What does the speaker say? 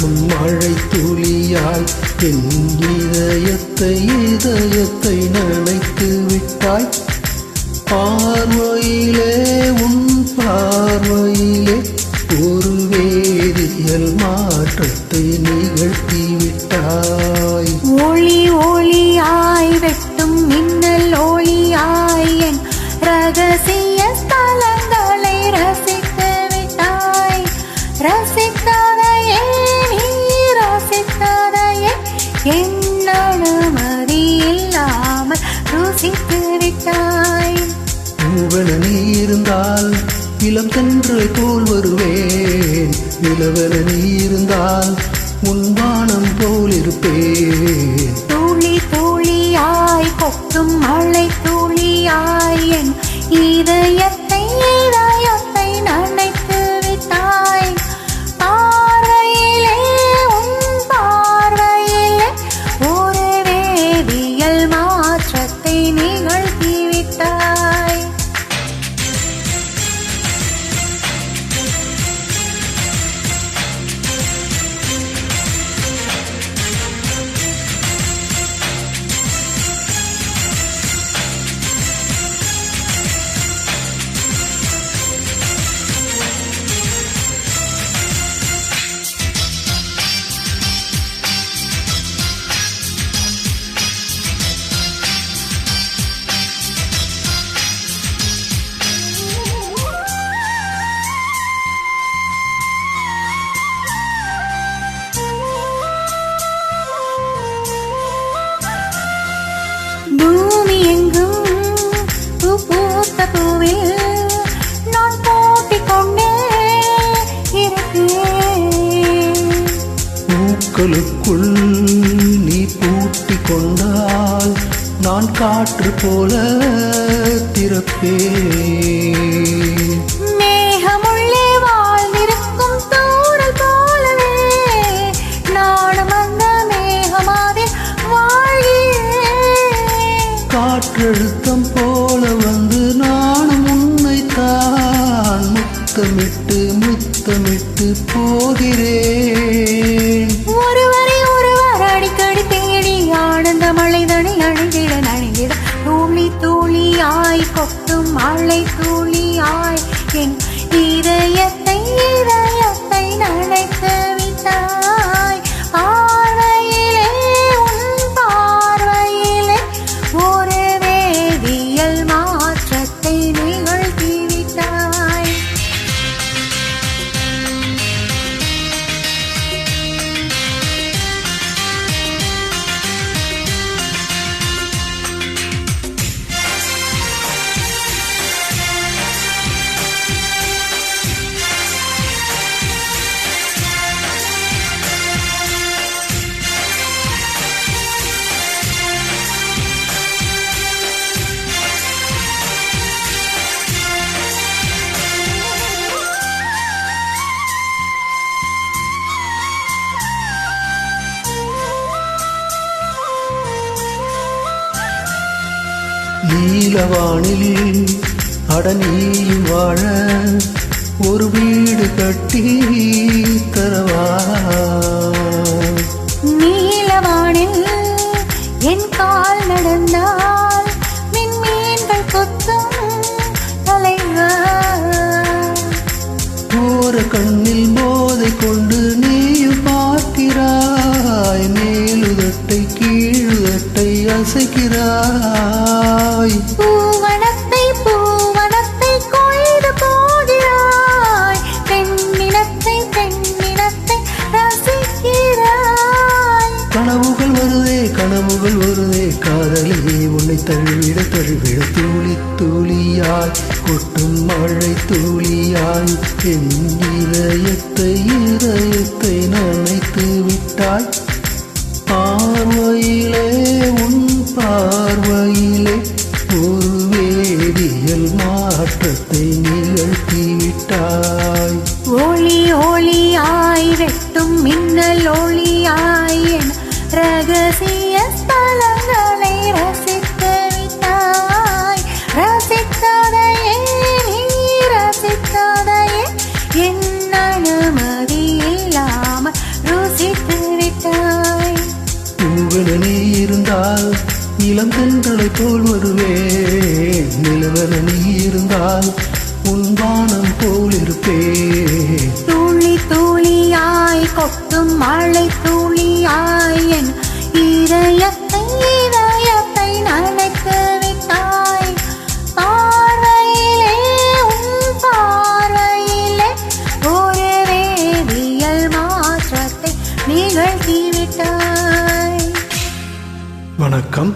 கொட்டும் மழை துளியாய் என் இதயத்தை நனைத்து விட்டாய். பார்வையிலே உன் பார்வையிலே ஒரு வேதியியல் மாற்றத்தை நிகழ்த்தி விட்டாய். ஒளி ஒளியாய் வெட்டும் மின்னல் ஒளியாய் என் ரகசிய ஸ்தலங்களை ரசித்து விட்டாய். ரசித்ததையே நீ ரசித்ததையே என் அனுமதி இல்லாமல் ருசித்து விட்டாய். பூவென நீ இருந்தால் இளம் தென்றலை போல் வருவேன். நிலவென நீ இருந்தால் முன்வானம் போல் இருப்பேன். துளி துளியாய் கொட்டும் மழை துளியாய் என் இதயத்தை நனைத்து விட்டாய். பார்வையிலே உன் பார்வையிலே ஒரு வேதியியல் மாற்றத்தை நிகழ்த்தி விட்டாய். பூமி எங்கும் பூத்த பூவில் நான் போட்டிக் கொண்டே இருப்பேன். பூக்களுக்குள் நீ பூட்டிக் கொண்டால் நான் காற்று போல திறப்பேன். மேகமுள்ளே வாழ்ந்திருக்கும் தூறல் போலவே நானும் அந்த மேகமாதில் வாழ்கிறேன். காற்றழுத்தம் போல வந்து நானும் உன்னைத்தான் முத்தமிட்டு போகிறேன். ஒருவரை ஒருவர் அடிக்கடி தேடி ஆனந்த மழைதனில் நனைந்திட துளி துளியாய் கொட்டும் மழை துளியாய் என் இதயத்தை நனைத்து விட்டாய். பார்வையிலே உன் பார்வையிலே ஒரு வேதியியல் மாற்றத்தை நிகழ்த்தி விட்டாய். நீலவானில் அடனியும் வாழ ஒரு வீடு கட்டி தரவா. நீலவானில் என் கால் நடந்தால் மின்மீன்கள் கொத்தும் தலைவா. ஓர கண்ணில் போதை கொண்டு நீயும் பார்க்கிறாய். மேலுதட்டை கீழுதட்டை அசைக்கிறாய். பூவனத்தை கொய்து போகிறாய். பெண்ணினத்தை ரசிக்கிறாய். கனவுகள் வருதே காதலியே உன்னை தழுவிட துளி துளியாய் கொட்டும் மழை துளியாய் என் இதயத்தை நனைத்து விட்டாய். பார்வையிலே உன் பார்வையிலே ஒரு வேதியியல் மாற்றத்தை நிகழ்த்தி விட்டாய். ஒளி ஒளியாய் வெட்டும் மின்னல் ஒளியாய் என் ரகசிய ஸ்தலங்களை ரசித்து விட்டாய். ரசித்ததையே நீ ரசித்ததையே என் அனுமதி இல்லாமல் ருசி பூவென நீ இருந்தால் இளம் தென்றலை போல் வருவேன். நிலவென நீ இருந்தால் உன் வானம் போல் இருப்பேன். துளி துளியாய் கொட்டும் மழை துளியாய் என் இதயத்தை நனைத்து விட்டாய். பார்வையிலே உன் பார்வையிலே ஒரு வேதியியல் மாற்றத்தை நிகழ்த்தி விட்டாய். வணக்கம்.